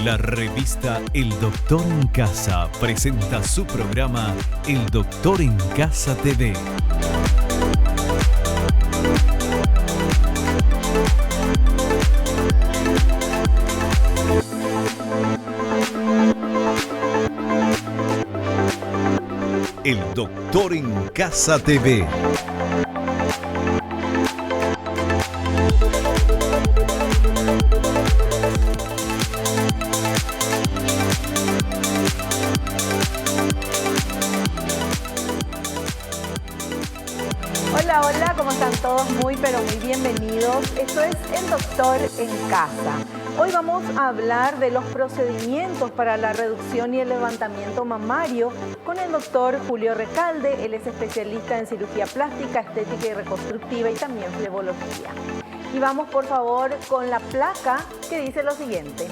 La revista El Doctor en Casa presenta su programa El Doctor en Casa TV. El Doctor en Casa TV. Hola, hola, ¿cómo están todos? Muy, pero muy bienvenidos. Esto es El Doctor en Casa. Hoy vamos a hablar de los procedimientos para la reducción y el levantamiento mamario con el doctor Julio Recalde. Él es especialista en cirugía plástica, estética y reconstructiva y también flebología. Y vamos, por favor, con la placa que dice lo siguiente.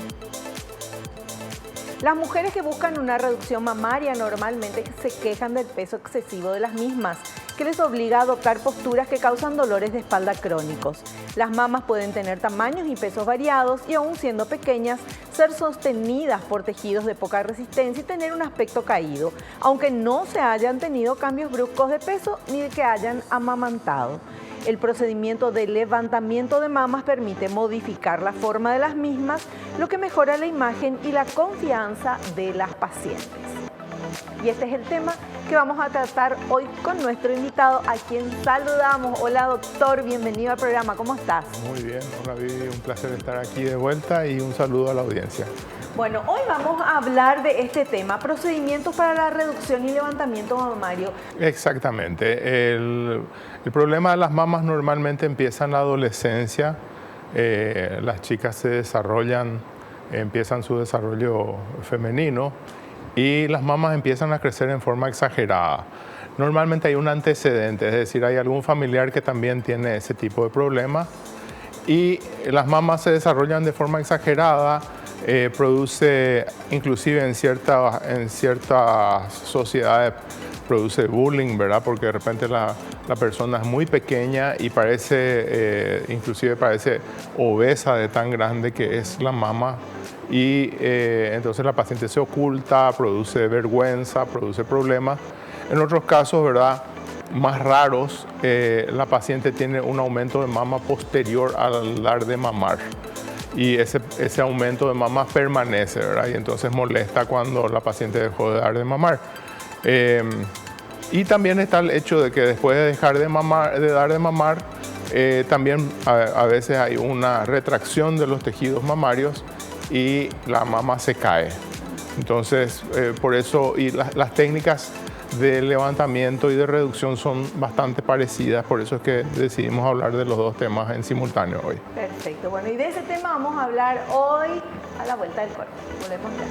Las mujeres que buscan una reducción mamaria normalmente se quejan del peso excesivo de las mismas, que les obliga a adoptar posturas que causan dolores de espalda crónicos. Las mamas pueden tener tamaños y pesos variados y aún siendo pequeñas, ser sostenidas por tejidos de poca resistencia y tener un aspecto caído, aunque no se hayan tenido cambios bruscos de peso ni de que hayan amamantado. El procedimiento de levantamiento de mamas permite modificar la forma de las mismas, lo que mejora la imagen y la confianza de las pacientes. Y este es el tema que vamos a tratar hoy con nuestro invitado, a quien saludamos. Hola, doctor, bienvenido al programa. ¿Cómo estás? Muy bien, hola Vivi, un placer estar aquí de vuelta y un saludo a la audiencia. Bueno, hoy vamos a hablar de este tema, procedimientos para la reducción y levantamiento mamario. Exactamente. El problema de las mamas normalmente empieza en la adolescencia. Las chicas se desarrollan, empiezan su desarrollo femenino y las mamas empiezan a crecer en forma exagerada. Normalmente hay un antecedente, es decir, hay algún familiar que también tiene ese tipo de problema y las mamas se desarrollan de forma exagerada. Produce, inclusive en ciertas sociedades, produce bullying, ¿verdad? Porque de repente la persona es muy pequeña y inclusive parece obesa de tan grande que es la mama. Y entonces la paciente se oculta, produce vergüenza, produce problemas. En otros casos, ¿verdad?, más raros, la paciente tiene un aumento de mama posterior al dar de mamar. Y ese aumento de mama permanece, ¿verdad? Y entonces molesta cuando la paciente dejó de dar de mamar. Y también está el hecho de que después de dejar de dar de mamar, también a veces hay una retracción de los tejidos mamarios y la mama se cae. Entonces, por eso, y las técnicas de levantamiento y de reducción son bastante parecidas, por eso es que decidimos hablar de los dos temas en simultáneo hoy. Perfecto, bueno, y de ese tema vamos a hablar hoy a la vuelta del corte. Volvemos ya.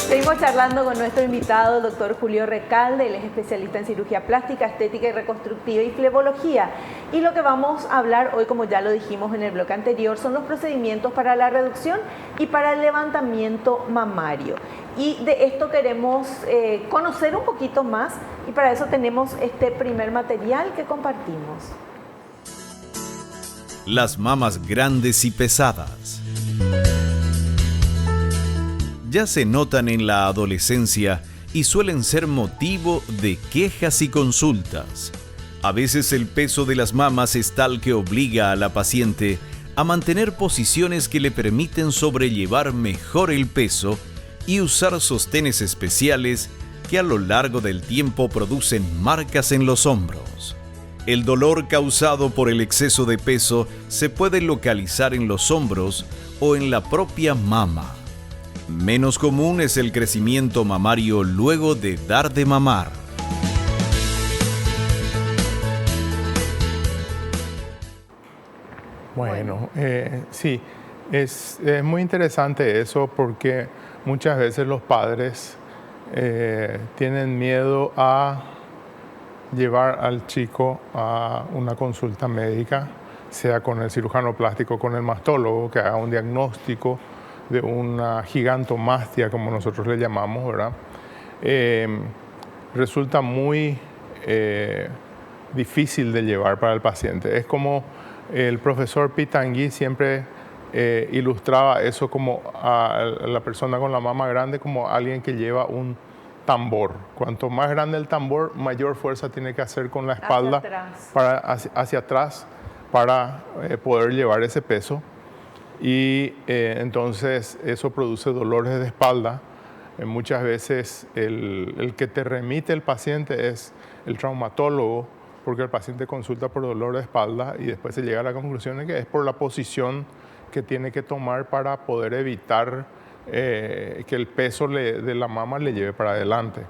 Seguimos charlando con nuestro invitado, el doctor Julio Recalde. Él es especialista en cirugía plástica, estética y reconstructiva y flebología. Y lo que vamos a hablar hoy, como ya lo dijimos en el bloque anterior, son los procedimientos para la reducción y para el levantamiento mamario. Y de esto queremos conocer un poquito más y para eso tenemos este primer material que compartimos. Las mamas grandes y pesadas. Ya se notan en la adolescencia y suelen ser motivo de quejas y consultas. A veces el peso de las mamas es tal que obliga a la paciente a mantener posiciones que le permiten sobrellevar mejor el peso y usar sostenes especiales que a lo largo del tiempo producen marcas en los hombros. El dolor causado por el exceso de peso se puede localizar en los hombros o en la propia mama. Menos común es el crecimiento mamario luego de dar de mamar. Bueno, sí. Es muy interesante eso porque muchas veces los padres tienen miedo a llevar al chico a una consulta médica, sea con el cirujano plástico, con el mastólogo, que haga un diagnóstico de una gigantomastia, como nosotros le llamamos, ¿verdad? Resulta muy difícil de llevar para el paciente. Es como el profesor Pitangui siempre ilustraba eso como a la persona con la mama grande como alguien que lleva un tambor. Cuanto más grande el tambor, mayor fuerza tiene que hacer con la espalda hacia atrás para poder llevar ese peso. Y entonces eso produce dolores de espalda. Muchas veces el que te remite el paciente es el traumatólogo, porque el paciente consulta por dolor de espalda y después se llega a la conclusión de que es por la posición que tiene que tomar para poder evitar que el peso de la mama le lleve para adelante.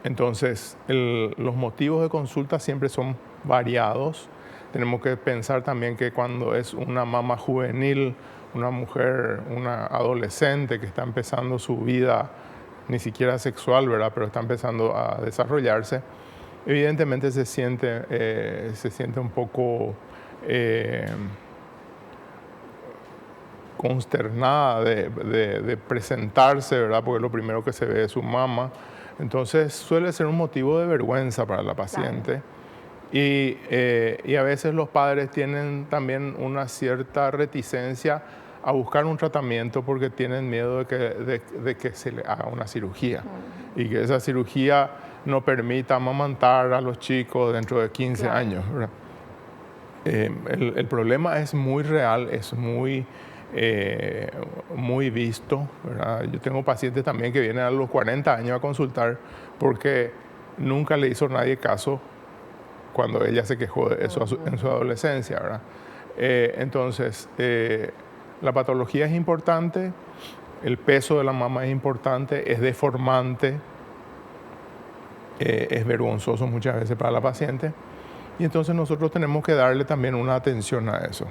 Entonces, los motivos de consulta siempre son variados. Tenemos que pensar también que cuando es una mama juvenil, una mujer, una adolescente que está empezando su vida, ni siquiera sexual, ¿verdad? Pero está empezando a desarrollarse, evidentemente se siente un poco consternada de presentarse, ¿verdad? Porque lo primero que se ve es su mama. Entonces suele ser un motivo de vergüenza para la paciente. Claro. Y a veces los padres tienen también una cierta reticencia a buscar un tratamiento porque tienen miedo de que se le haga una cirugía y que esa cirugía no permita amamantar a los chicos dentro de 15 claro. años, ¿verdad? El problema es muy real, es muy visto, ¿verdad? Yo tengo pacientes también que vienen a los 40 años a consultar porque nunca le hizo nadie caso cuando ella se quejó de eso en su adolescencia, ¿verdad? Entonces, la patología es importante, el peso de la mama es importante, es deformante, es vergonzoso muchas veces para la paciente y entonces nosotros tenemos que darle también una atención a eso.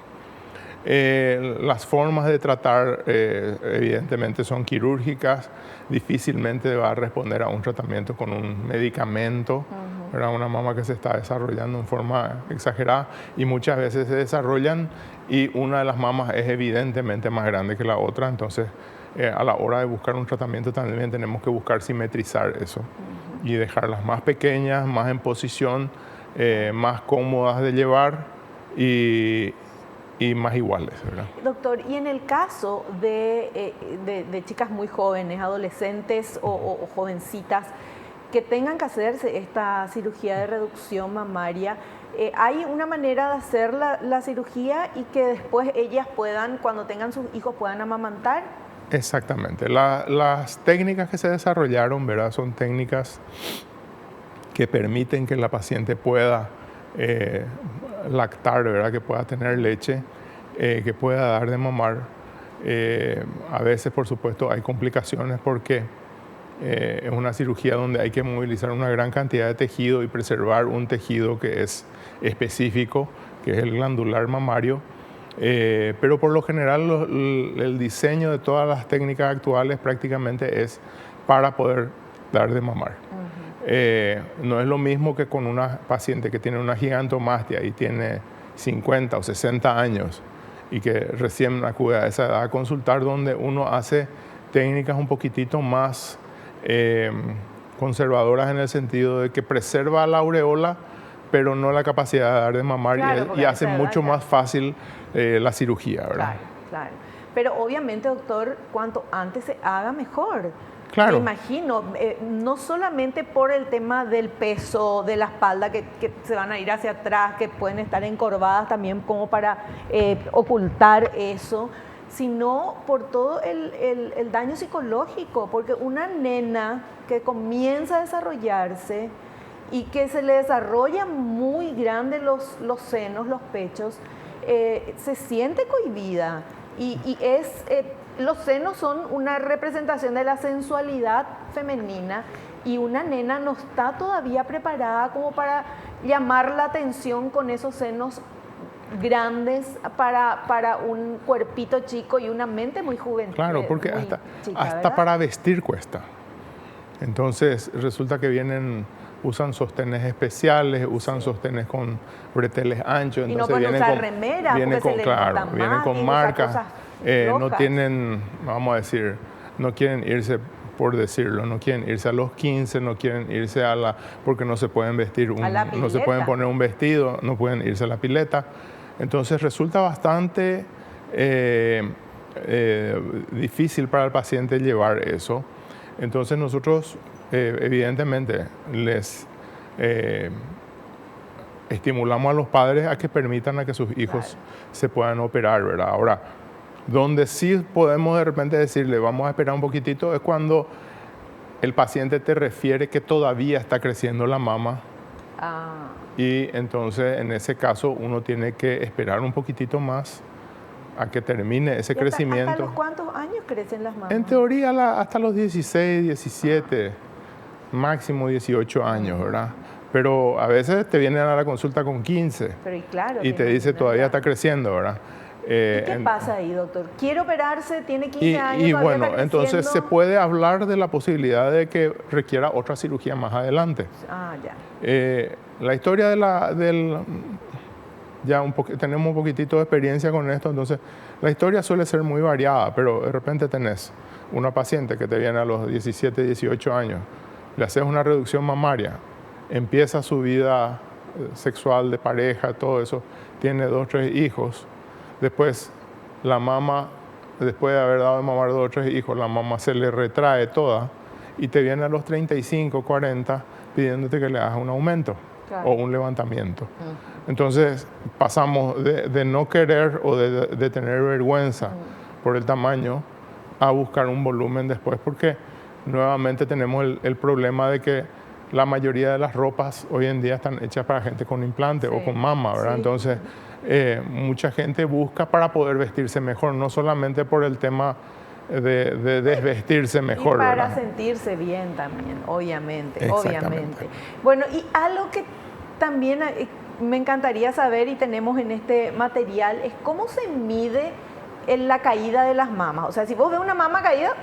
Las formas de tratar evidentemente son quirúrgicas, difícilmente va a responder a un tratamiento con un medicamento, ¿verdad? Una mama que se está desarrollando en forma exagerada y muchas veces se desarrollan y una de las mamas es evidentemente más grande que la otra, entonces a la hora de buscar un tratamiento también tenemos que buscar simetrizar eso y dejarlas más pequeñas, más en posición, más cómodas de llevar y más iguales, ¿verdad? Doctor, y en el caso de chicas muy jóvenes, adolescentes o jovencitas, que tengan que hacerse esta cirugía de reducción mamaria, ¿hay una manera de hacer la cirugía y que después ellas puedan, cuando tengan sus hijos, puedan amamantar? Exactamente. Las técnicas que se desarrollaron, ¿verdad? Son técnicas que permiten que la paciente pueda lactar, ¿verdad? Que pueda tener leche, que pueda dar de mamar. A veces, por supuesto, hay complicaciones porque es una cirugía donde hay que movilizar una gran cantidad de tejido y preservar un tejido que es específico, que es el glandular mamario. Pero por lo general el diseño de todas las técnicas actuales prácticamente es para poder dar de mamar. No es lo mismo que con una paciente que tiene una gigantomastia y tiene 50 o 60 años y que recién acude a esa edad a consultar, donde uno hace técnicas un poquitito más conservadoras en el sentido de que preserva la aureola pero no la capacidad de dar de mamar, claro, y hace mucho más fácil la cirugía, ¿verdad? Claro, claro. Pero obviamente, doctor, cuanto antes se haga, mejor. Claro. Me imagino, no solamente por el tema del peso de la espalda, que se van a ir hacia atrás, que pueden estar encorvadas también como para ocultar eso, sino por todo el daño psicológico, porque una nena que comienza a desarrollarse y que se le desarrollan muy grandes los senos, los pechos, se siente cohibida y los senos son una representación de la sensualidad femenina y una nena no está todavía preparada como para llamar la atención con esos senos grandes para un cuerpito chico y una mente muy juvenil. Claro, porque hasta para vestir cuesta. Entonces resulta que usan sostenes especiales, usan sostenes con breteles anchos. Y no pueden usar remeras, vienen con marcas, no tienen, vamos a decir, no quieren irse, por decirlo, no quieren irse a los 15, no quieren irse porque no se pueden vestir, no se pueden poner un vestido, no pueden irse a la pileta. Entonces resulta bastante difícil para el paciente llevar eso. Entonces nosotros evidentemente les estimulamos a los padres a que permitan a que sus hijos se puedan operar, ¿verdad? Ahora, donde sí podemos de repente decirle vamos a esperar un poquitito es cuando el paciente te refiere que todavía está creciendo la mama. Y entonces en ese caso uno tiene que esperar un poquitito más a que termine ese crecimiento. ¿Hasta los cuántos años crecen las mamas? En teoría hasta los 16, 17, máximo 18 años, ¿verdad? Pero a veces te vienen a la consulta con 15 y te dice todavía está creciendo, ¿verdad? ¿Y qué pasa ahí, doctor? ¿Quiere operarse? ¿Tiene 15 años? Y bueno, entonces se puede hablar de la posibilidad de que requiera otra cirugía más adelante. La historia tenemos un poquitito de experiencia con esto, entonces la historia suele ser muy variada, pero de repente tenés una paciente que te viene a los 17, 18 años, le haces una reducción mamaria, empieza su vida sexual de pareja, todo eso, tiene 2, 3 hijos. Después la mama, después de haber dado de mamar 2 o 3 hijos, la mama se le retrae toda y te viene a los 35, 40 pidiéndote que le hagas un aumento o un levantamiento. Entonces pasamos de no querer o de tener vergüenza por el tamaño a buscar un volumen después, porque nuevamente tenemos el problema de que la mayoría de las ropas hoy en día están hechas para gente con implante o con mama, ¿verdad? Entonces mucha gente busca para poder vestirse mejor, no solamente por el tema de desvestirse mejor. Y para ¿verdad? Sentirse bien también, obviamente. Bueno, y algo que también me encantaría saber y tenemos en este material es cómo se mide la caída de las mamas. O sea, si vos ves una mama caída,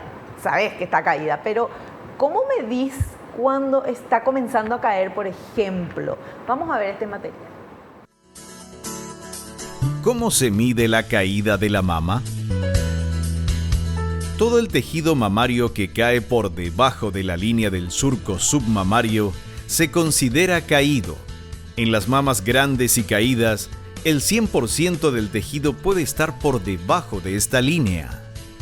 sabés que está caída, pero ¿cómo medís cuando está comenzando a caer, por ejemplo? Vamos a ver este material. ¿Cómo se mide la caída de la mama? Todo el tejido mamario que cae por debajo de la línea del surco submamario se considera caído. En las mamas grandes y caídas, el 100% del tejido puede estar por debajo de esta línea.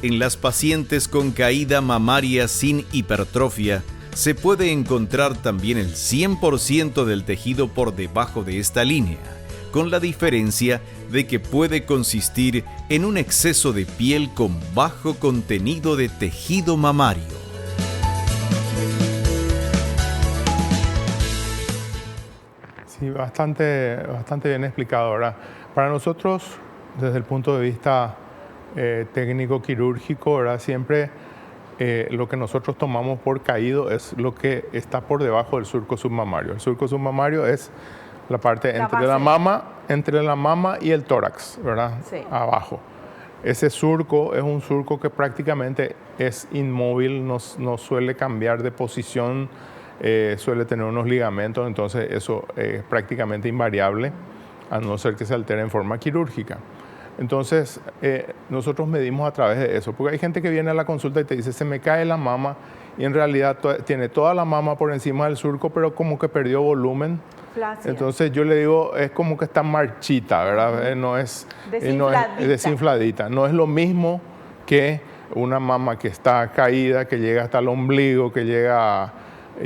En las pacientes con caída mamaria sin hipertrofia, se puede encontrar también el 100% del tejido por debajo de esta línea, con la diferencia de que puede consistir en un exceso de piel con bajo contenido de tejido mamario. Sí, bastante bien explicado, ¿verdad? Para nosotros, desde el punto de vista técnico-quirúrgico, ¿verdad? Siempre lo que nosotros tomamos por caído es lo que está por debajo del surco submamario. El surco submamario es la parte entre la mama y el tórax, ¿verdad? Sí. Abajo. Ese surco es un surco que prácticamente es inmóvil, no suele cambiar de posición, suele tener unos ligamentos, entonces eso es prácticamente invariable, a no ser que se altere en forma quirúrgica. Entonces, nosotros medimos a través de eso, porque hay gente que viene a la consulta y te dice, se me cae la mama, y en realidad tiene toda la mama por encima del surco, pero como que perdió volumen. Flácida. Entonces yo le digo, es como que está marchita, ¿verdad? No es desinfladita. No es lo mismo que una mama que está caída, que llega hasta el ombligo, que llega,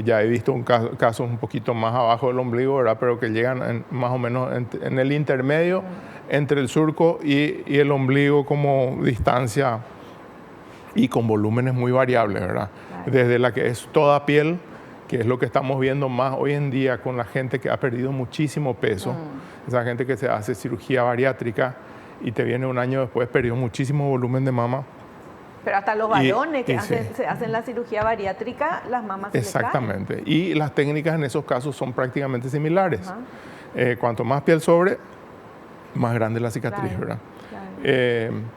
ya he visto casos un poquito más abajo del ombligo, ¿verdad? Pero que llegan más o menos en el intermedio entre el surco y el ombligo, como distancia y con volúmenes muy variables, ¿verdad? Claro. Desde la que es toda piel, que es lo que estamos viendo más hoy en día con la gente que ha perdido muchísimo peso, esa gente que se hace cirugía bariátrica y te viene un año después, perdió muchísimo volumen de mama. Pero hasta los varones que se hacen la cirugía bariátrica, las mamas se les caen. Exactamente. Y las técnicas en esos casos son prácticamente similares. Cuanto más piel sobre, más grande la cicatriz, Claro, ¿verdad? claro.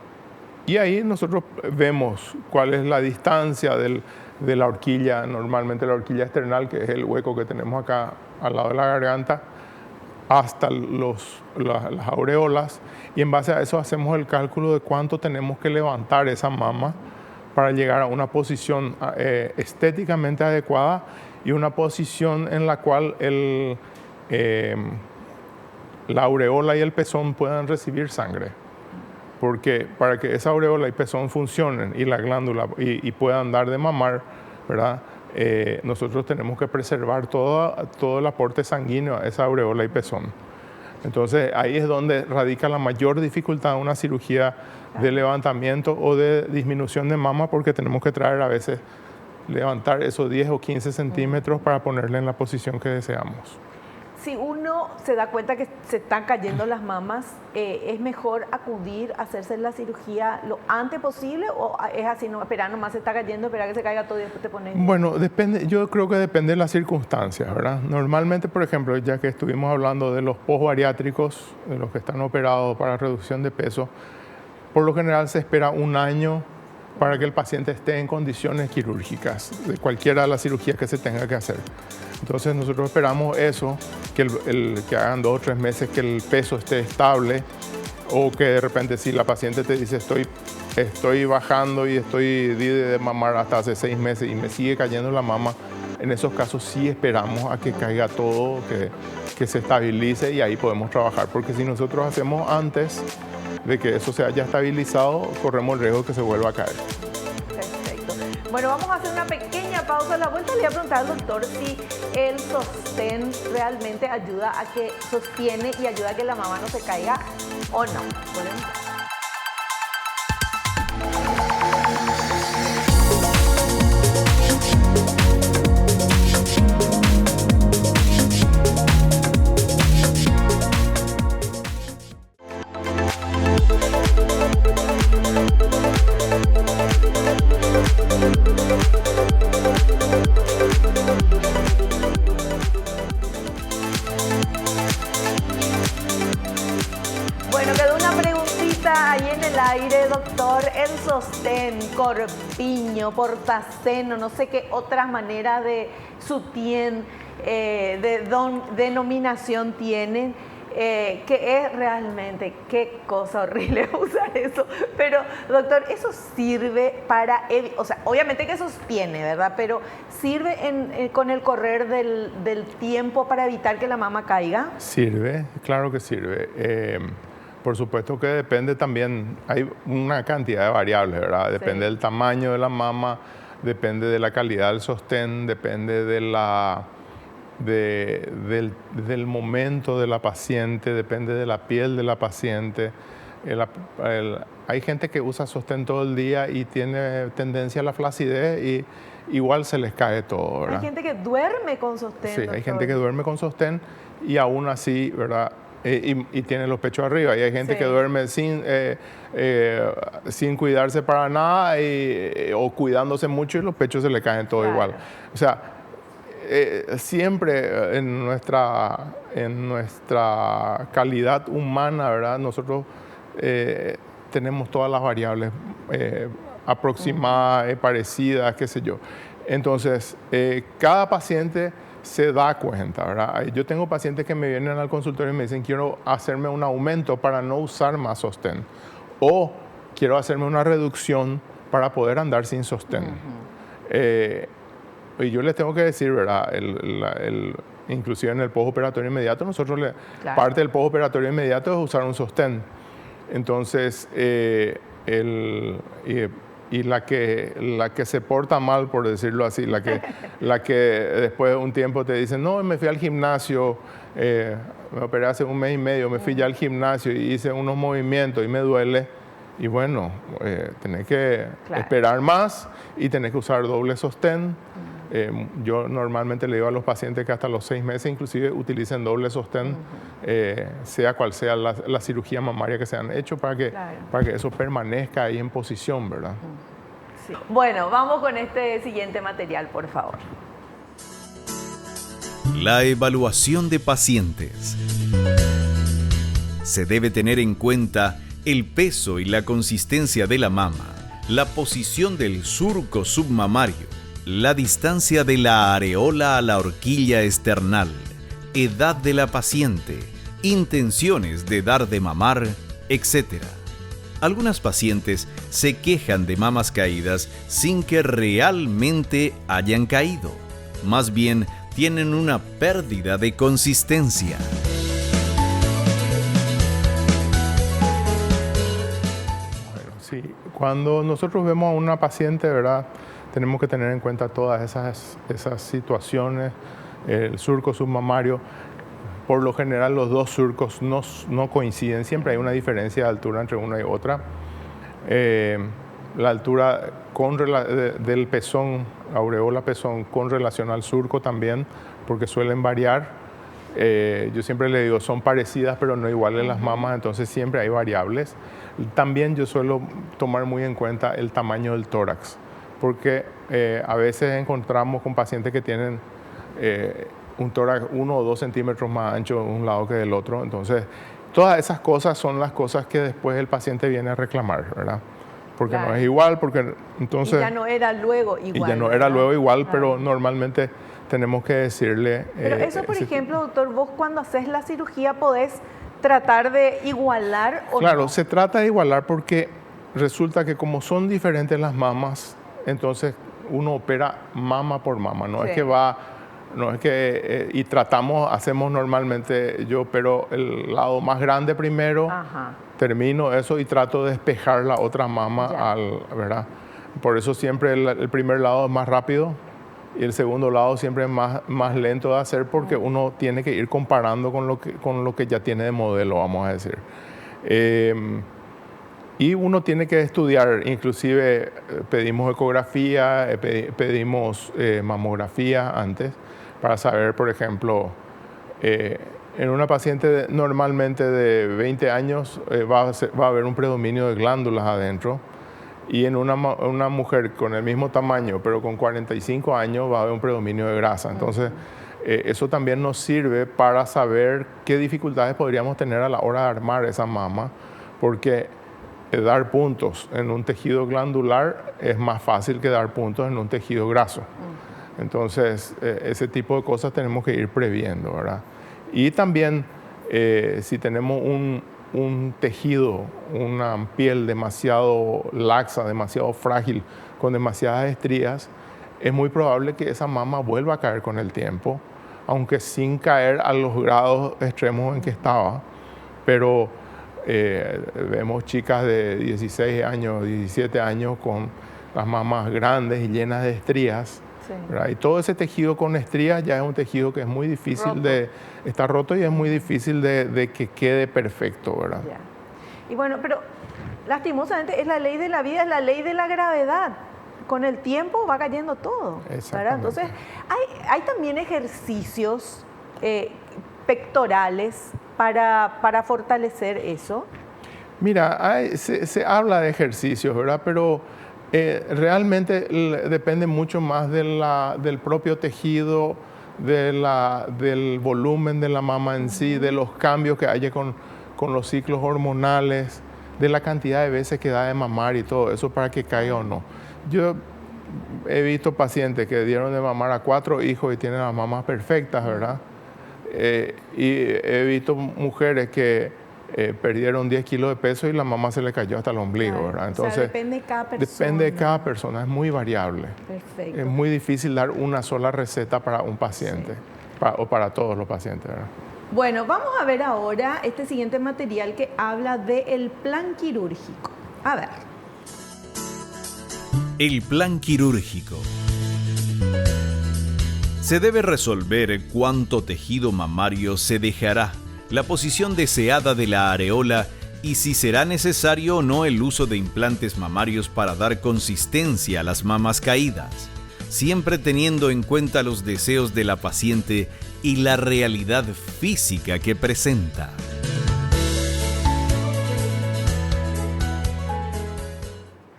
Y ahí nosotros vemos cuál es la distancia de la horquilla, normalmente la horquilla external, que es el hueco que tenemos acá al lado de la garganta, hasta las aureolas, y en base a eso hacemos el cálculo de cuánto tenemos que levantar esa mama para llegar a una posición estéticamente adecuada y una posición en la cual la aureola y el pezón puedan recibir sangre. Porque para que esa aureola y pezón funcionen y la glándula y puedan dar de mamar, ¿verdad? Nosotros tenemos que preservar todo el aporte sanguíneo a esa aureola y pezón. Entonces ahí es donde radica la mayor dificultad de una cirugía de levantamiento o de disminución de mama, porque tenemos que traer a veces, levantar esos 10 o 15 centímetros para ponerle en la posición que deseamos. Si uno se da cuenta que se están cayendo las mamas, ¿es mejor acudir a hacerse la cirugía lo antes posible o es así, no, esperar nomás se está cayendo, esperar que se caiga todo y después te pones? Bueno, depende, yo creo que depende de las circunstancias, ¿verdad? Normalmente, por ejemplo, ya que estuvimos hablando de los posbariátricos, de los que están operados para reducción de peso, por lo general se espera un año para que el paciente esté en condiciones quirúrgicas, de cualquiera de las cirugías que se tenga que hacer. Entonces nosotros esperamos eso, que hagan 2 o 3 meses, que el peso esté estable, o que de repente si la paciente te dice estoy bajando y estoy de mamar hasta hace 6 meses y me sigue cayendo la mama, en esos casos sí esperamos a que caiga todo, que se estabilice y ahí podemos trabajar, porque si nosotros hacemos antes de que eso se haya estabilizado, corremos el riesgo de que se vuelva a caer. Perfecto. Bueno, vamos a hacer una pequeña pausa. A la vuelta le voy a preguntar al doctor si el sostén realmente ayuda a que sostiene y ayuda a que la mama no se caiga o no. ¿Podemos? Bueno, quedó una preguntita ahí en el aire, doctor. El sostén, corpiño, portaceno, no sé qué otra manera de sutién, denominación tienen. Que es realmente, qué cosa horrible usar eso. Pero, doctor, ¿eso sirve para, o sea, obviamente que sostiene, ¿verdad? Pero ¿sirve con el correr del tiempo para evitar que la mama caiga? Sirve, claro que sirve. Por supuesto que depende también, hay una cantidad de variables, ¿verdad? Depende del tamaño de la mama, depende de la calidad del sostén, depende del momento de la paciente, depende de la piel de la paciente. Hay gente que usa sostén todo el día y tiene tendencia a la flacidez y igual se les cae todo, ¿verdad? Hay gente que duerme con sostén. Sí, doctor. hay gente que duerme con sostén y aún así, ¿verdad? Y tiene los pechos arriba. Y hay gente que duerme sin cuidarse para nada o cuidándose mucho y los pechos se le caen todo igual. O sea, siempre en nuestra calidad humana, ¿verdad? Nosotros tenemos todas las variables aproximadas, parecidas, qué sé yo. Entonces, cada paciente se da cuenta, ¿verdad? Yo tengo pacientes que me vienen al consultorio y me dicen, quiero hacerme un aumento para no usar más sostén, o quiero hacerme una reducción para poder andar sin sostén. Y yo les tengo que decir, ¿verdad? Inclusive en el postoperatorio inmediato, nosotros parte del postoperatorio inmediato es usar un sostén. Entonces, y la que se porta mal, por decirlo así, la que después de un tiempo te dice, no, me fui al gimnasio, me operé hace 1 mes y medio, me fui ya al gimnasio y hice unos movimientos y me duele. Y bueno, tenés que esperar más y tenés que usar doble sostén. Yo normalmente le digo a los pacientes que hasta los 6 meses inclusive utilicen doble sostén, sea cual sea la cirugía mamaria que se han hecho, para que eso permanezca ahí en posición, ¿verdad? Sí. Bueno, vamos con este siguiente material, por favor. La evaluación de pacientes. Se debe tener en cuenta el peso y la consistencia de la mama, la posición del surco submamario, la distancia de la areola a la horquilla esternal, edad de la paciente, intenciones de dar de mamar, etc. Algunas pacientes se quejan de mamas caídas sin que realmente hayan caído. Más bien, tienen una pérdida de consistencia. Bueno, sí. Cuando nosotros vemos a una paciente, ¿verdad? Tenemos que tener en cuenta todas esas situaciones, el surco submamario. Por lo general los dos surcos no coinciden, siempre hay una diferencia de altura entre una y otra. La altura del pezón, aureola pezón, con relación al surco también, porque suelen variar. Yo siempre le digo, son parecidas pero no iguales las mamas, entonces siempre hay variables. También yo suelo tomar muy en cuenta el tamaño del tórax, porque a veces encontramos con pacientes que tienen un tórax 1 o 2 centímetros más ancho de un lado que del otro. Entonces, todas esas cosas son las cosas que después el paciente viene a reclamar, ¿verdad? Porque claro, no es igual, porque entonces... Y ya no era luego igual. Y ya no era luego igual, pero normalmente tenemos que decirle... Pero eso, por ejemplo, doctor, vos cuando haces la cirugía podés tratar de igualar o Claro, no. Se trata de igualar porque resulta que como son diferentes las mamas, entonces uno opera mama por mama, no es que va... No es que, y hacemos normalmente, yo opero el lado más grande primero, termino eso y trato de despejar la otra mama, ¿verdad? Por eso siempre el primer lado es más rápido y el segundo lado siempre es más lento de hacer, porque uno tiene que ir comparando con lo que ya tiene de modelo, vamos a decir. Y uno tiene que estudiar, inclusive pedimos ecografía, pedimos mamografía antes, para saber, por ejemplo, en una paciente normalmente de 20 años va a haber un predominio de glándulas adentro, y en una mujer con el mismo tamaño, pero con 45 años, va a haber un predominio de grasa. Entonces, eso también nos sirve para saber qué dificultades podríamos tener a la hora de armar esa mama, porque dar puntos en un tejido glandular es más fácil que dar puntos en un tejido graso. Entonces, ese tipo de cosas tenemos que ir previendo, ¿verdad? Y también, si tenemos un tejido, una piel demasiado laxa, demasiado frágil, con demasiadas estrías, es muy probable que esa mama vuelva a caer con el tiempo, aunque sin caer a los grados extremos en que estaba. Pero vemos chicas de 16 años, 17 años con las mamas grandes y llenas de estrías. Y todo ese tejido con estrías ya es un tejido que es muy difícil está roto y es muy difícil de que quede perfecto, ¿verdad? Ya. Y bueno, pero lastimosamente es la ley de la vida, es la ley de la gravedad. Con el tiempo va cayendo todo, ¿verdad? Entonces, hay también ejercicios pectorales para fortalecer eso. Mira, se habla de ejercicios, ¿verdad? Pero realmente depende mucho más del propio tejido, del volumen de la mama en sí, de los cambios que haya con los ciclos hormonales, de la cantidad de veces que da de mamar y todo eso para que caiga o no. Yo he visto pacientes que dieron de mamar a 4 hijos y tienen las mamas perfectas, ¿verdad? Y he visto mujeres que perdieron 10 kilos de peso y la mamá se le cayó hasta el ombligo, ¿verdad? Entonces, o sea, depende de cada persona. Depende de cada persona, es muy variable. Perfecto. Es muy difícil dar una sola receta para un paciente, o para todos los pacientes, ¿verdad? Bueno, vamos a ver ahora este siguiente material que habla del plan quirúrgico. A ver. El plan quirúrgico. Se debe resolver cuánto tejido mamario se dejará, la posición deseada de la areola y si será necesario o no el uso de implantes mamarios para dar consistencia a las mamas caídas, siempre teniendo en cuenta los deseos de la paciente y la realidad física que presenta.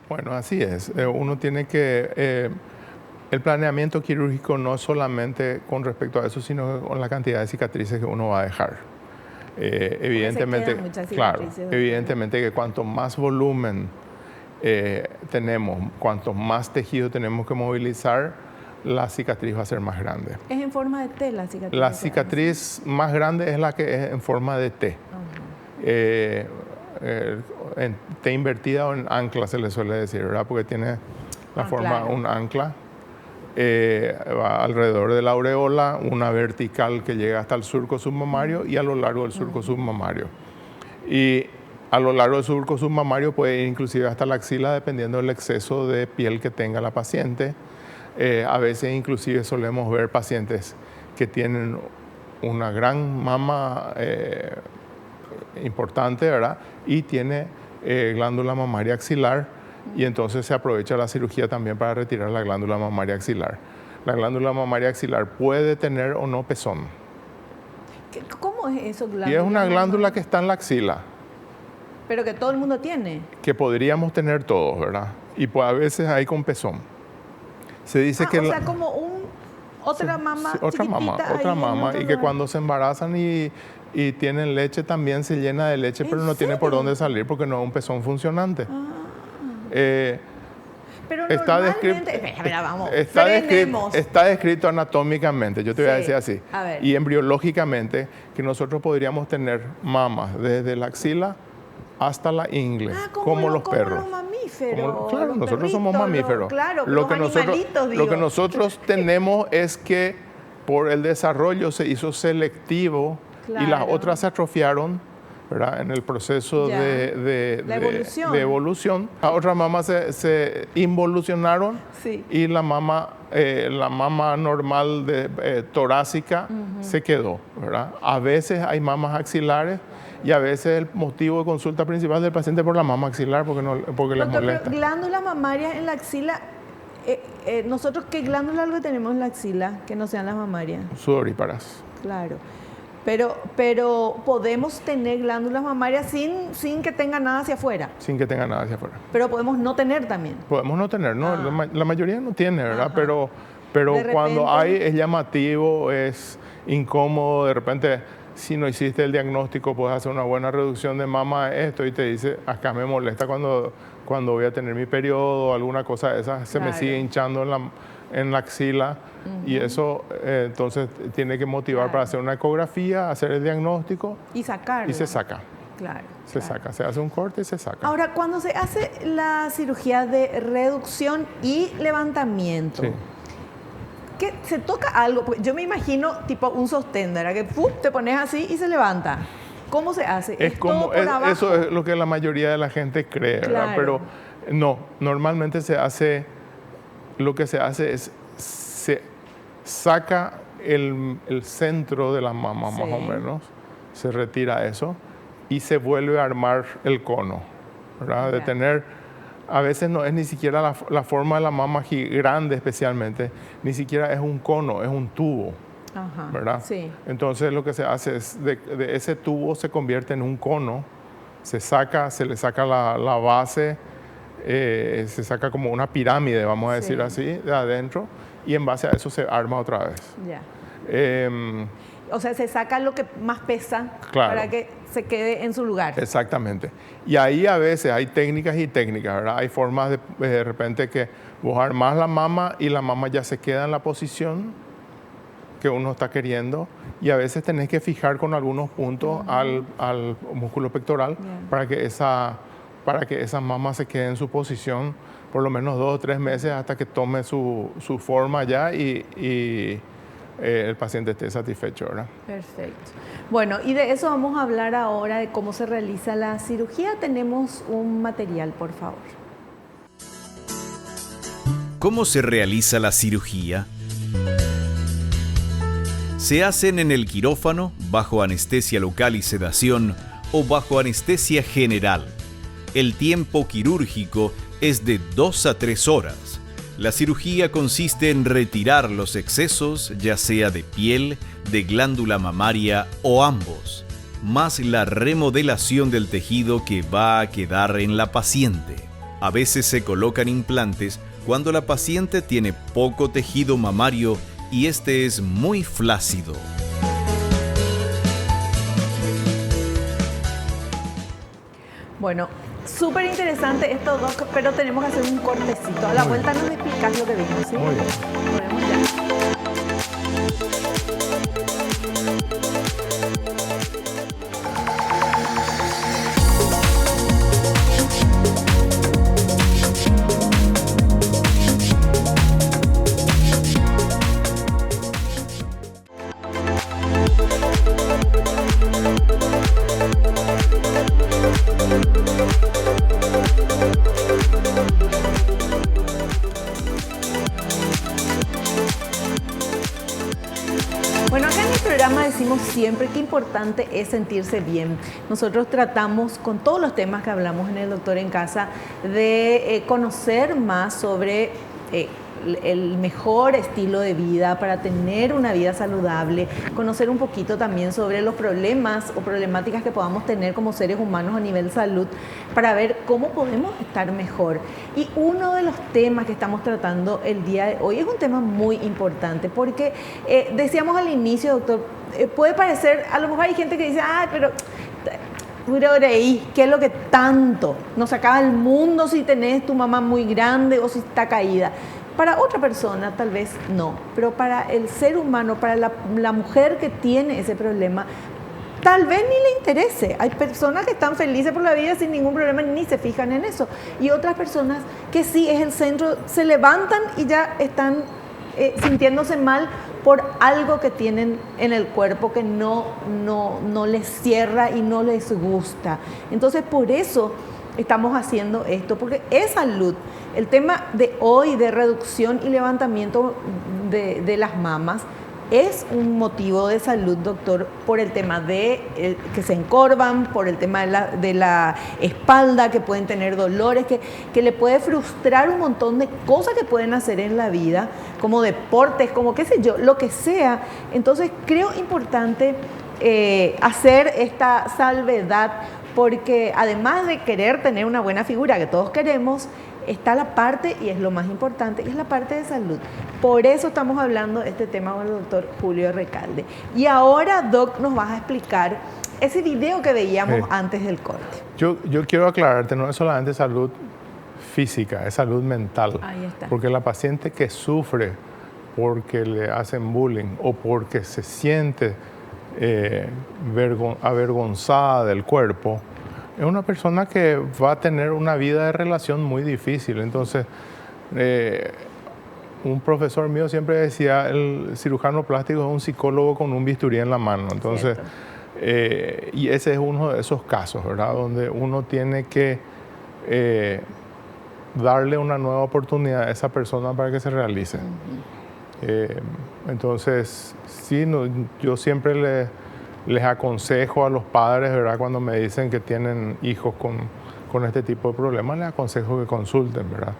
Bueno, así es. Uno tiene que... el planeamiento quirúrgico no solamente con respecto a eso, sino con la cantidad de cicatrices que uno va a dejar. Evidentemente, claro, evidentemente que cuanto más volumen tenemos, cuanto más tejido tenemos que movilizar, la cicatriz va a ser más grande. ¿Es en forma de T la cicatriz? La cicatriz más grande es la que es en forma de T. En T invertida o en ancla se le suele decir, ¿verdad? Porque tiene la forma de un ancla. Va alrededor de la aureola, una vertical que llega hasta el surco submamario y a lo largo del surco submamario. Y a lo largo del surco submamario puede ir inclusive hasta la axila dependiendo del exceso de piel que tenga la paciente. A veces inclusive solemos ver pacientes que tienen una gran mama importante, ¿verdad? Y tiene glándula mamaria axilar. Y entonces se aprovecha la cirugía también para retirar la glándula mamaria axilar. La glándula mamaria axilar puede tener o no pezón. ¿Cómo es eso? Y es una glándula que está en la axila. Pero que todo el mundo tiene. Que podríamos tener todos, ¿verdad? Y pues a veces hay con pezón. Se dice que... O sea, como otra mama otra mama. Y que cuando se embarazan y tienen leche también se llena de leche, pero no tiene por dónde salir porque no es un pezón funcionante. Pero está descrito anatómicamente, yo te voy a decir así, y embriológicamente, que nosotros podríamos tener mamas desde la axila hasta la ingle, como los perros. Los mamíferos. Claro, nosotros somos mamíferos. Lo que nosotros tenemos es que por el desarrollo se hizo selectivo y las otras se atrofiaron, ¿verdad? En el proceso de evolución. Las otras mamas se involucionaron y la mama normal torácica se quedó, ¿verdad? A veces hay mamas axilares y a veces el motivo de consulta principal del paciente es por la mama axilar porque les molesta. Glándulas mamarias en la axila, ¿nosotros qué glándulas tenemos en la axila que no sean las mamarias? Sudoríparas. Claro. Pero podemos tener glándulas mamarias sin que tenga nada hacia afuera. Sin que tenga nada hacia afuera. Pero podemos no tener también. Podemos no tener, ¿no? La mayoría no tiene, ¿verdad? Pero cuando hay es llamativo, es incómodo. De repente, si no hiciste el diagnóstico, puedes hacer una buena reducción de mama esto y te dice, acá me molesta cuando voy a tener mi periodo o alguna cosa de esas. Se me sigue hinchando en la axila. Y eso entonces tiene que motivar para hacer una ecografía, hacer el diagnóstico y sacarlo. Y se saca. Claro. Saca, se hace un corte y se saca. Ahora, cuando se hace la cirugía de reducción y levantamiento, ¿qué, se toca algo? Porque yo me imagino tipo un sostén, ¿verdad? Que te pones así y se levanta. ¿Cómo se hace? Es como, todo por abajo? Eso es lo que la mayoría de la gente cree, ¿verdad? Pero no, normalmente lo que se hace es se saca el centro de la mama más o menos, se retira eso y se vuelve a armar el cono, ¿verdad? De tener, a veces no es ni siquiera la forma de la mama grande especialmente, ni siquiera es un cono, es un tubo, ¿verdad? Sí. Entonces lo que se hace es de ese tubo se convierte en un cono, se le saca la base, se saca como una pirámide, vamos a decir así, de adentro, y en base a eso se arma otra vez. O sea, se saca lo que más pesa para que se quede en su lugar. Exactamente. Y ahí a veces hay técnicas y técnicas, ¿verdad? Hay formas de repente que vos armás la mama y la mama ya se queda en la posición que uno está queriendo y a veces tenés que fijar con algunos puntos al músculo pectoral para que esa mama se quede en su posición por lo menos 2 o 3 meses hasta que tome su forma ya y el paciente esté satisfecho, ¿verdad? Perfecto. Bueno, y de eso vamos a hablar ahora, de cómo se realiza la cirugía. Tenemos un material, por favor. ¿Cómo se realiza la cirugía? Se hacen en el quirófano, bajo anestesia local y sedación o bajo anestesia general. El tiempo quirúrgico es de 2 a 3 horas. La cirugía consiste en retirar los excesos, ya sea de piel, de glándula mamaria o ambos, más la remodelación del tejido que va a quedar en la paciente. A veces se colocan implantes cuando la paciente tiene poco tejido mamario y este es muy flácido. Bueno, súper interesante esto, Doc, pero tenemos que hacer un cortecito. A la vuelta nos explicas lo que vimos, ¿sí? Muy bien. Volvemos ya. Bueno, acá en el programa decimos siempre que importante es sentirse bien. Nosotros tratamos con todos los temas que hablamos en el Doctor en Casa de conocer más sobre el mejor estilo de vida para tener una vida saludable, conocer un poquito también sobre los problemas o problemáticas que podamos tener como seres humanos a nivel salud para ver cómo podemos estar mejor. Y uno de los temas que estamos tratando el día de hoy es un tema muy importante porque decíamos al inicio, doctor, puede parecer, a lo mejor hay gente que dice, ay, pero ¿qué es lo que tanto? Nos acaba el mundo si tenés tu mamá muy grande o si está caída. Para otra persona tal vez no, pero para el ser humano, para la mujer que tiene ese problema, tal vez ni le interese. Hay personas que están felices por la vida sin ningún problema ni se fijan en eso. Y otras personas que sí es el centro, se levantan y ya están sintiéndose mal por algo que tienen en el cuerpo que no les cierra y no les gusta. Entonces por eso estamos haciendo esto, porque es salud. El tema de hoy de reducción y levantamiento de las mamas es un motivo de salud, doctor, por el tema de que se encorvan, por el tema de la espalda, que pueden tener dolores, que le puede frustrar un montón de cosas que pueden hacer en la vida, como deportes, como qué sé yo, lo que sea. Entonces creo importante hacer esta salvedad, porque además de querer tener una buena figura, que todos queremos, está la parte, y es lo más importante, es la parte de salud. Por eso estamos hablando de este tema con el doctor Julio Recalde. Y ahora, Doc, nos vas a explicar ese video que veíamos antes del corte. Yo quiero aclararte, no es solamente salud física, es salud mental. Ahí está. Porque la paciente que sufre porque le hacen bullying o porque se siente avergonzada del cuerpo, es una persona que va a tener una vida de relación muy difícil. Entonces, un profesor mío siempre decía, el cirujano plástico es un psicólogo con un bisturí en la mano. Entonces, y ese es uno de esos casos, ¿verdad? Donde uno tiene que darle una nueva oportunidad a esa persona para que se realice. Entonces, sí, yo siempre les aconsejo a los padres, ¿verdad? Cuando me dicen que tienen hijos con este tipo de problemas, les aconsejo que consulten, ¿verdad?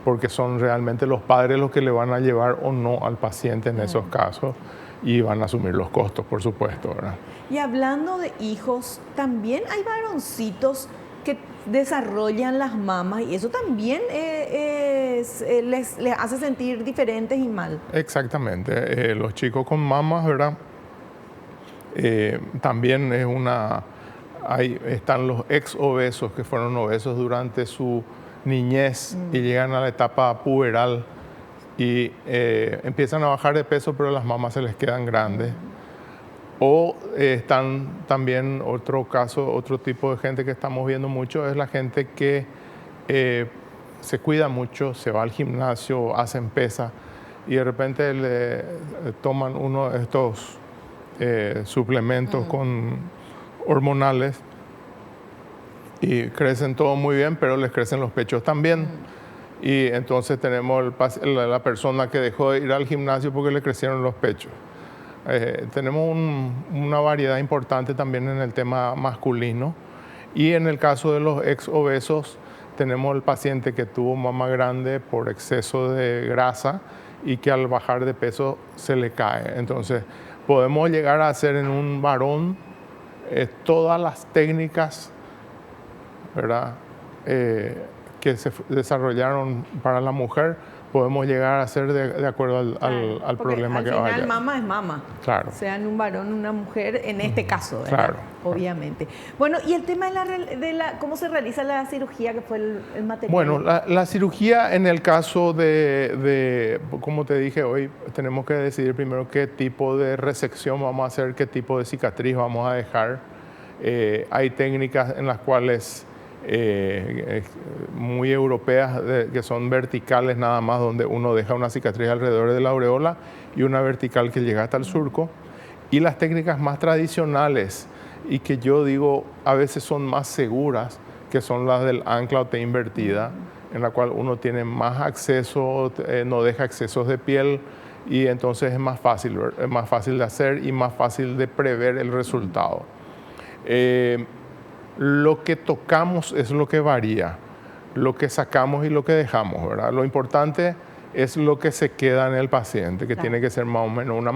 Porque son realmente los padres los que le van a llevar o no al paciente en esos casos y van a asumir los costos, por supuesto, ¿verdad? Y hablando de hijos, también hay varoncitos que desarrollan las mamas y eso también les hace sentir diferentes y mal. Exactamente. Los chicos con mamas, ¿verdad? También es están los ex obesos que fueron obesos durante su niñez y llegan a la etapa puberal y empiezan a bajar de peso, pero las mamas se les quedan grandes. O están también otro tipo de gente que estamos viendo mucho, es la gente que se cuida mucho, se va al gimnasio, hacen pesas y de repente le toman uno de estos suplementos hormonales y crecen todo muy bien, pero les crecen los pechos también. Y entonces tenemos la persona que dejó de ir al gimnasio porque le crecieron los pechos. Tenemos una variedad importante también en el tema masculino. Y en el caso de los ex obesos, tenemos el paciente que tuvo mama grande por exceso de grasa y que al bajar de peso se le cae. Entonces, podemos llegar a hacer en un varón todas las técnicas, ¿verdad? Que se desarrollaron para la mujer, podemos llegar a hacer de acuerdo al problema que vaya. Al final mama es mama. Claro. Sean un varón o una mujer, en este caso, ¿verdad? Claro. Obviamente. Bueno, y el tema cómo se realiza la cirugía, que fue el material. Bueno, la cirugía en el caso como te dije hoy, tenemos que decidir primero qué tipo de resección vamos a hacer, qué tipo de cicatriz vamos a dejar. Hay técnicas en las cuales muy europeas que son verticales nada más, donde uno deja una cicatriz alrededor de la aureola y una vertical que llega hasta el surco. Y las técnicas más tradicionales y que yo digo a veces son más seguras, que son las del ancla o T invertida, en la cual uno tiene más acceso, no deja excesos de piel y entonces es más fácil de hacer y más fácil de prever el resultado. Lo que tocamos es lo que varía, lo que sacamos y lo que dejamos, ¿verdad? Lo importante es lo que se queda en el paciente, que tiene que ser más o menos una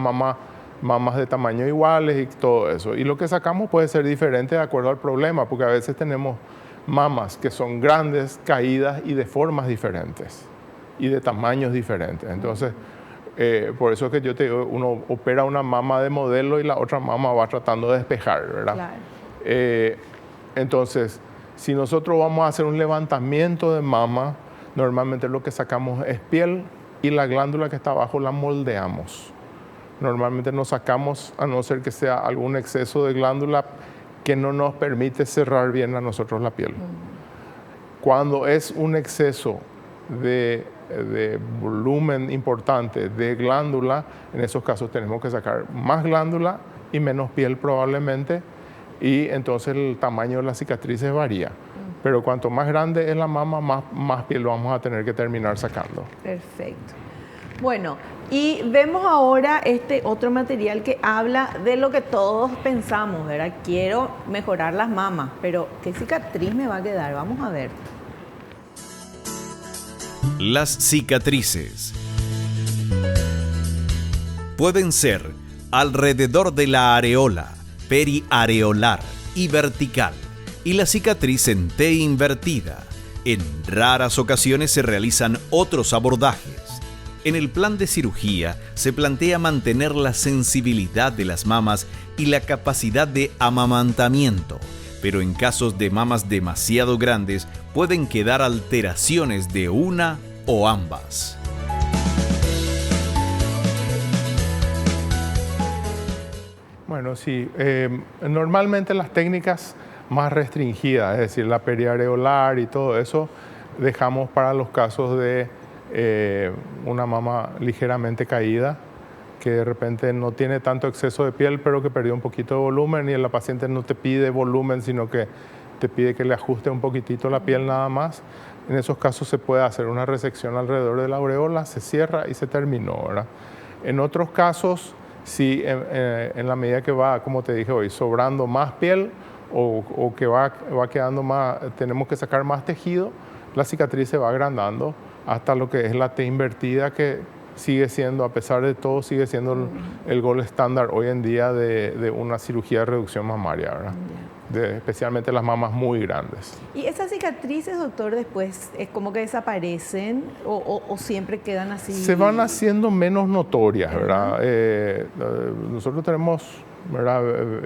mamas de tamaño iguales y todo eso. Y lo que sacamos puede ser diferente de acuerdo al problema, porque a veces tenemos mamas que son grandes, caídas y de formas diferentes y de tamaños diferentes. Entonces, por eso es que yo te digo, uno opera una mama de modelo y la otra mama va tratando de despejar, ¿verdad? Claro. Entonces, si nosotros vamos a hacer un levantamiento de mama, normalmente lo que sacamos es piel y la glándula que está abajo la moldeamos. Normalmente no sacamos, a no ser que sea algún exceso de glándula que no nos permite cerrar bien a nosotros la piel. Cuando es un exceso de volumen importante de glándula, en esos casos tenemos que sacar más glándula y menos piel probablemente, y entonces el tamaño de las cicatrices varía. Pero cuanto más grande es la mama, más piel vamos a tener que terminar sacando. Perfecto. Bueno, y vemos ahora este otro material que habla de lo que todos pensamos, ¿verdad? Quiero mejorar las mamas, pero ¿qué cicatriz me va a quedar? Vamos a ver. Las cicatrices pueden ser alrededor de la areola, periareolar y vertical, y la cicatriz en T invertida. En raras ocasiones se realizan otros abordajes. En el plan de cirugía se plantea mantener la sensibilidad de las mamas y la capacidad de amamantamiento, pero en casos de mamas demasiado grandes pueden quedar alteraciones de una o ambas. Bueno, sí. Normalmente las técnicas más restringidas, es decir, la periareolar y todo eso, dejamos para los casos de una mama ligeramente caída, que de repente no tiene tanto exceso de piel, pero que perdió un poquito de volumen, y la paciente no te pide volumen, sino que te pide que le ajuste un poquitito la piel nada más. En esos casos se puede hacer una resección alrededor de la aureola, se cierra y se terminó, ¿verdad? En otros casos, si en la medida que va, como te dije hoy, sobrando más piel o que va quedando más, tenemos que sacar más tejido, la cicatriz se va agrandando hasta lo que es la T invertida, que sigue siendo, a pesar de todo, sigue siendo el gold estándar hoy en día de una cirugía de reducción mamaria, ¿verdad? Especialmente las mamas muy grandes. ¿Y esas cicatrices, doctor, después es como que desaparecen o siempre quedan así? Se van haciendo menos notorias, ¿verdad? Nosotros tenemos, ¿verdad?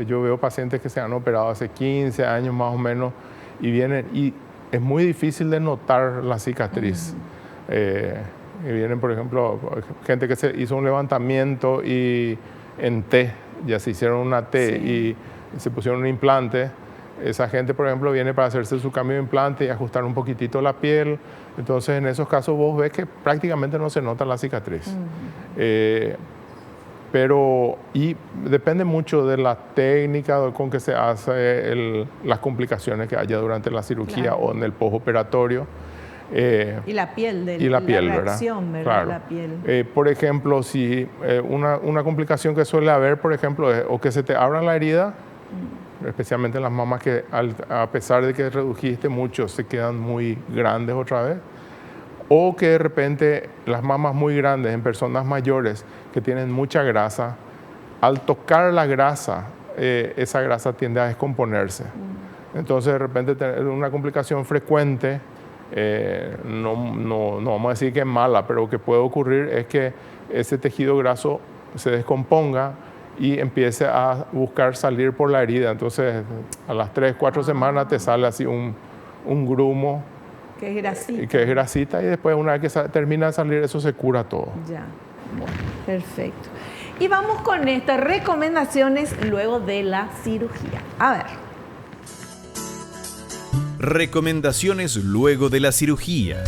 Yo veo pacientes que se han operado hace 15 años más o menos y vienen y es muy difícil de notar la cicatriz. Y vienen, por ejemplo, gente que se hizo un levantamiento y en T, ya se hicieron una T y se pusieron un implante. Esa gente, por ejemplo, viene para hacerse su cambio de implante y ajustar un poquitito la piel. Entonces, en esos casos vos ves que prácticamente no se nota la cicatriz. Y depende mucho de la técnica con que se hace las complicaciones que haya durante la cirugía o en el postoperatorio. Y la piel, la reacción, ¿verdad? Claro. La piel. Por ejemplo, si una complicación que suele haber, por ejemplo, es o que se te abra la herida, especialmente en las mamas que a pesar de que redujiste mucho, se quedan muy grandes otra vez, o que de repente las mamas muy grandes en personas mayores que tienen mucha grasa, al tocar la grasa, esa grasa tiende a descomponerse. Entonces, de repente, tener una complicación frecuente no vamos a decir que es mala, pero lo que puede ocurrir es que ese tejido graso se descomponga y empiece a buscar salir por la herida. Entonces, a las 3, 4 semanas te sale así un grumo. Que es grasita. Que es grasita, y después una vez que termina de salir, eso se cura todo. Ya, bueno, perfecto. Y vamos con estas recomendaciones luego de la cirugía. A ver. Recomendaciones luego de la cirugía.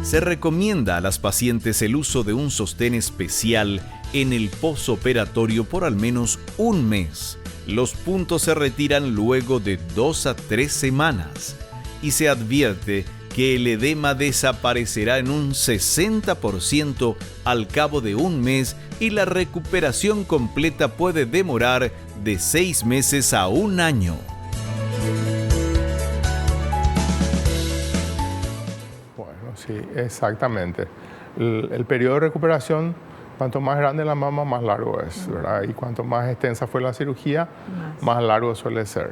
Se recomienda a las pacientes el uso de un sostén especial en el posoperatorio por al menos un mes. Los puntos se retiran luego de 2 a 3 semanas y se advierte que el edema desaparecerá en un 60% al cabo de un mes y la recuperación completa puede demorar de 6 meses a 1 año. Sí, exactamente. El periodo de recuperación, cuanto más grande la mama, más largo es, ¿verdad? Y cuanto más extensa fue la cirugía, más largo suele ser.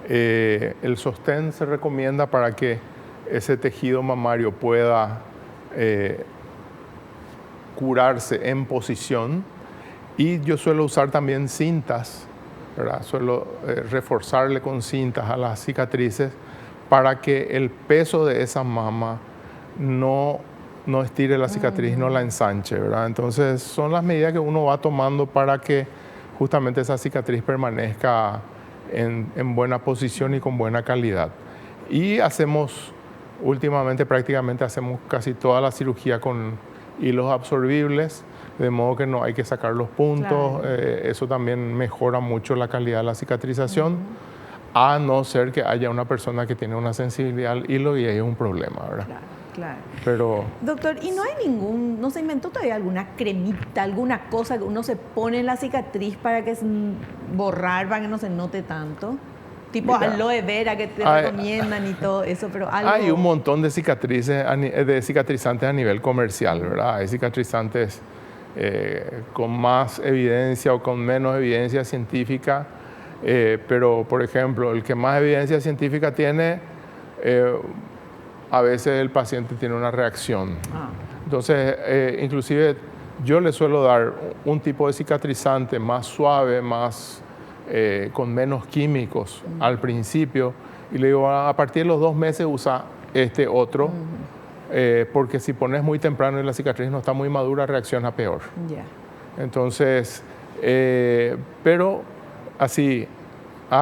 El sostén se recomienda para que ese tejido mamario pueda curarse en posición, y yo suelo usar también cintas, ¿verdad? Suelo reforzarle con cintas a las cicatrices para que el peso de esa mama no estire la cicatriz, no la ensanche, ¿verdad? Entonces son las medidas que uno va tomando para que justamente esa cicatriz permanezca en buena posición y con buena calidad. Y últimamente prácticamente hacemos casi toda la cirugía con hilos absorbibles, de modo que no hay que sacar los puntos. Claro. Eso también mejora mucho la calidad de la cicatrización, a no ser que haya una persona que tiene una sensibilidad al hilo y ahí es un problema, ¿verdad? Claro. Claro. Pero, doctor, ¿y no hay no se inventó todavía alguna cremita, alguna cosa que uno se pone en la cicatriz para que borrar, para que no se note tanto? Tipo aloe vera que te recomiendan y todo eso, pero algo... Hay un montón de cicatrizantes a nivel comercial, ¿verdad? Hay cicatrizantes con más evidencia o con menos evidencia científica, pero, por ejemplo, el que más evidencia científica tiene... a veces el paciente tiene una reacción. Entonces, inclusive yo le suelo dar un tipo de cicatrizante más suave, con menos químicos al principio, y le digo, a partir de los 2 meses usa este otro, porque si pones muy temprano y la cicatriz no está muy madura, reacciona peor. Entonces, pero así,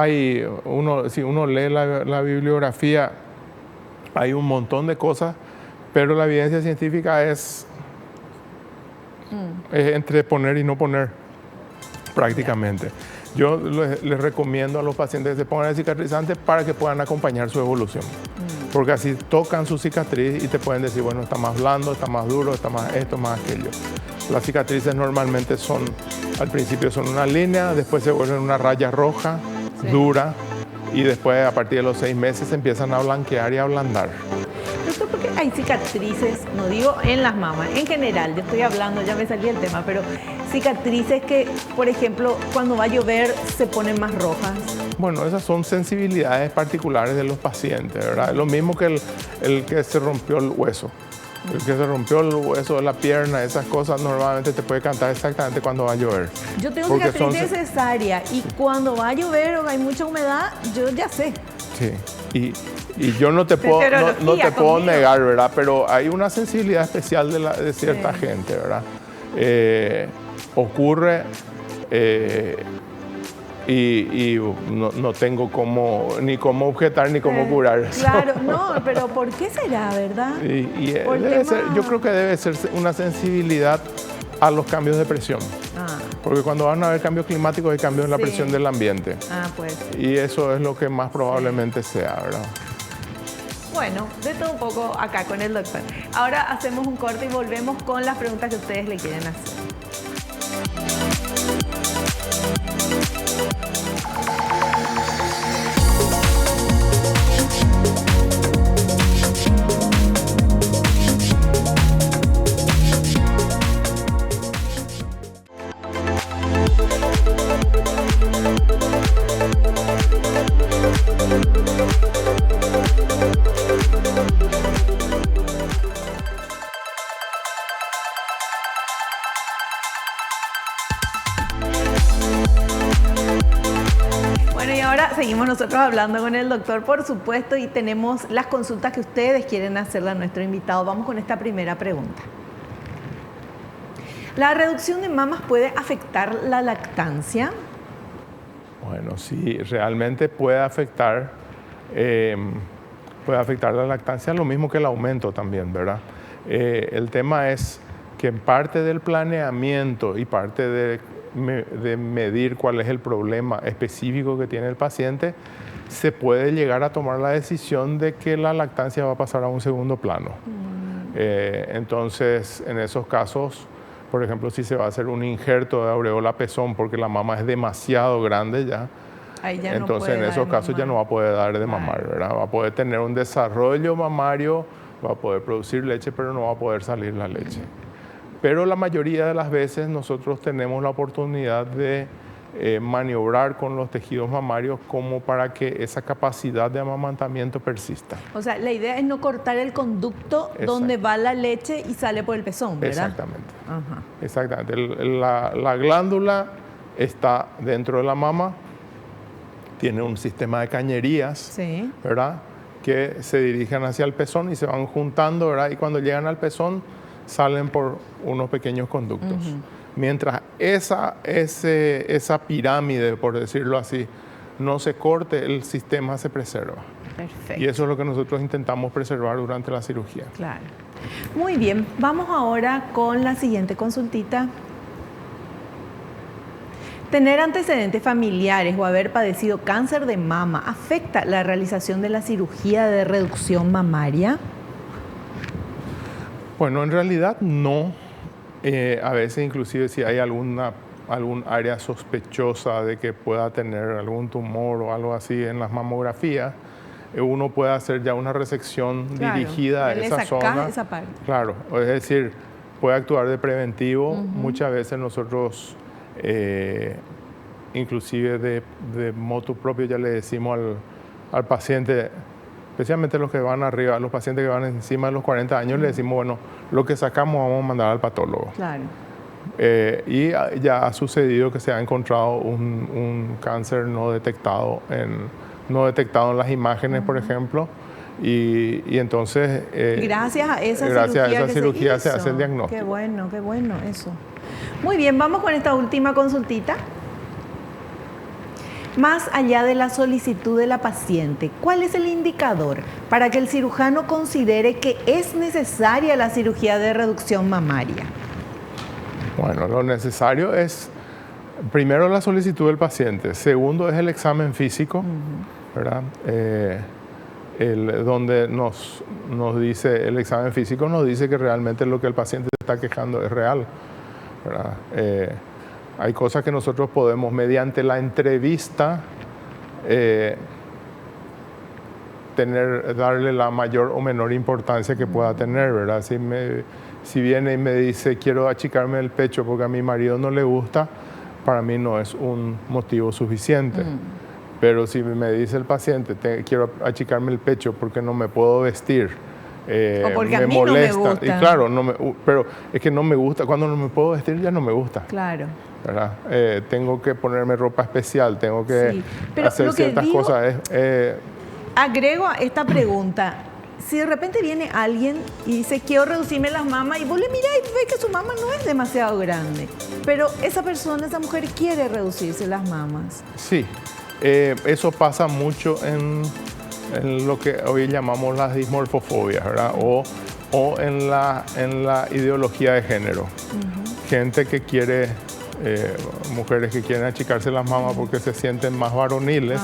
si uno lee la bibliografía, hay un montón de cosas, pero la evidencia científica es entre poner y no poner, prácticamente. Yo les recomiendo a los pacientes que se pongan el cicatrizante para que puedan acompañar su evolución. Porque así tocan su cicatriz y te pueden decir, bueno, está más blando, está más duro, está más esto, más aquello. Las cicatrices normalmente al principio son una línea, después se vuelven una raya roja, dura, y después, a partir de los 6 meses, se empiezan a blanquear y a ablandar. Doctor, ¿por qué hay cicatrices? No digo en las mamas, en general, yo estoy hablando, ya me salí el tema, pero cicatrices que, por ejemplo, cuando va a llover se ponen más rojas. Bueno, esas son sensibilidades particulares de los pacientes, ¿verdad? Es lo mismo que el que se rompió el hueso. El que se rompió el hueso de la pierna, esas cosas normalmente te puede cantar exactamente cuando va a llover. Yo tengo cicatriz cesárea y cuando va a llover o hay mucha humedad, yo ya sé. Sí, y yo no te puedo negar, ¿verdad? Pero hay una sensibilidad especial de cierta gente, ¿verdad? Ocurre y no tengo ni cómo objetar ni cómo curar eso. Claro, no, pero ¿por qué será, verdad? Yo creo que debe ser una sensibilidad a los cambios de presión. Porque cuando van a haber cambios climáticos hay cambios en la presión del ambiente. Pues. Y eso es lo que más probablemente sea, ¿verdad? Bueno, de todo un poco acá con el doctor. Ahora hacemos un corte y volvemos con las preguntas que ustedes le quieren hacer. nosotros hablando con el doctor, por supuesto, y tenemos las consultas que ustedes quieren hacerle a nuestro invitado. Vamos con esta primera pregunta. ¿La reducción de mamas puede afectar la lactancia? Bueno, sí, realmente puede afectar la lactancia, lo mismo que el aumento también, ¿verdad? El tema es que en parte del planeamiento y parte de medir cuál es el problema específico que tiene el paciente, se puede llegar a tomar la decisión de que la lactancia va a pasar a un segundo plano. Entonces, en esos casos, por ejemplo, si se va a hacer un injerto de aureola pezón porque la mama es demasiado grande ya, entonces en esos casos ya no va a poder dar de mamar, ¿verdad? Va a poder tener un desarrollo mamario, va a poder producir leche, pero no va a poder salir la leche. Pero la mayoría de las veces nosotros tenemos la oportunidad de maniobrar con los tejidos mamarios como para que esa capacidad de amamantamiento persista. O sea, la idea es no cortar el conducto donde va la leche y sale por el pezón, ¿verdad? Exactamente. Ajá. Exactamente. La glándula está dentro de la mama, tiene un sistema de cañerías, Sí. ¿verdad? Que se dirigen hacia el pezón y se van juntando, ¿verdad? Y cuando llegan al pezón salen por unos pequeños conductos. Mientras esa pirámide, por decirlo así, no se corte, el sistema se preserva. Perfecto. Y eso es lo que nosotros intentamos preservar durante la cirugía. Claro. Muy bien, vamos ahora con la siguiente consultita. ¿Tener antecedentes familiares o haber padecido cáncer de mama afecta la realización de la cirugía de reducción mamaria? Bueno, en realidad no. A veces inclusive si hay algún área sospechosa de que pueda tener algún tumor o algo así en las mamografías, uno puede hacer ya una resección dirigida a esa zona. Esa parte. Claro, es decir, puede actuar de preventivo. Muchas veces nosotros, inclusive de motu propio, ya le decimos al paciente, especialmente los que van arriba, los pacientes que van encima de los 40 años, le decimos, bueno, lo que sacamos vamos a mandar al patólogo. Claro. Y ya ha sucedido que se ha encontrado un cáncer no detectado en las imágenes, por ejemplo, y entonces gracias a esa cirugía se hace el diagnóstico. Qué bueno eso. Muy bien, vamos con esta última consultita. Más allá de la solicitud de la paciente, ¿cuál es el indicador para que el cirujano considere que es necesaria la cirugía de reducción mamaria? Bueno, lo necesario es, primero, la solicitud del paciente. Segundo, es el examen físico, ¿verdad? Donde nos dice, el examen físico nos dice que realmente lo que el paciente está quejando es real, ¿verdad? Hay cosas que nosotros podemos, mediante la entrevista, darle la mayor o menor importancia que pueda tener, ¿verdad? Si viene y me dice, quiero achicarme el pecho porque a mi marido no le gusta, para mí no es un motivo suficiente. Pero si me dice el paciente, quiero achicarme el pecho porque no me puedo vestir, o porque me a mí molesta. no me gusta. Y claro, pero es que no me gusta. Cuando no me puedo vestir ya no me gusta. Claro. ¿Verdad? Tengo que ponerme ropa especial, tengo que Pero hacer ciertas cosas. Agrego a esta pregunta. Si de repente viene alguien y dice, quiero reducirme las mamas, y vos le mirás y ves que su mama no es demasiado grande, pero esa mujer quiere reducirse las mamas. Sí, eso pasa mucho en lo que hoy llamamos las dismorfofobias, ¿verdad? O en la ideología de género. Gente que quiere, mujeres que quieren achicarse las mamas porque se sienten más varoniles.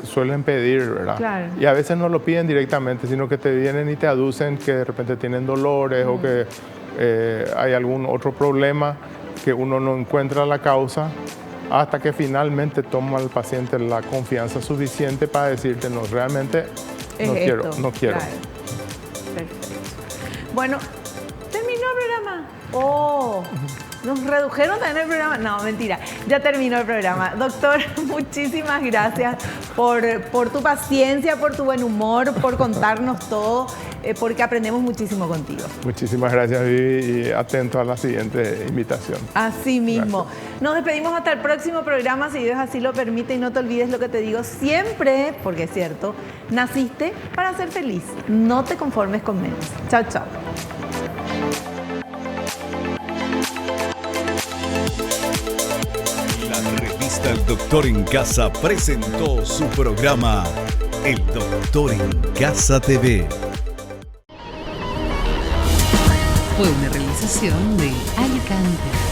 Suelen pedir, ¿verdad? Claro. Y a veces no lo piden directamente, sino que te vienen y te aducen que de repente tienen dolores o que hay algún otro problema que uno no encuentra la causa, hasta que finalmente toma el paciente la confianza suficiente para decirte, no, realmente no quiero. Claro. Perfecto. Bueno, ¿terminó el programa? ¡Oh! ¿Nos redujeron también el programa? No, mentira, ya terminó el programa. Doctor, muchísimas gracias por tu paciencia, por tu buen humor, por contarnos todo. porque aprendemos muchísimo contigo. Muchísimas gracias, Vivi, y atento a la siguiente invitación. Así mismo. Gracias. Nos despedimos hasta el próximo programa, si Dios así lo permite, y no te olvides lo que te digo siempre, porque es cierto, naciste para ser feliz. No te conformes con menos. Chao, chao. La revista El Doctor en Casa presentó su programa El Doctor en Casa TV. Fue una realización de Alicante.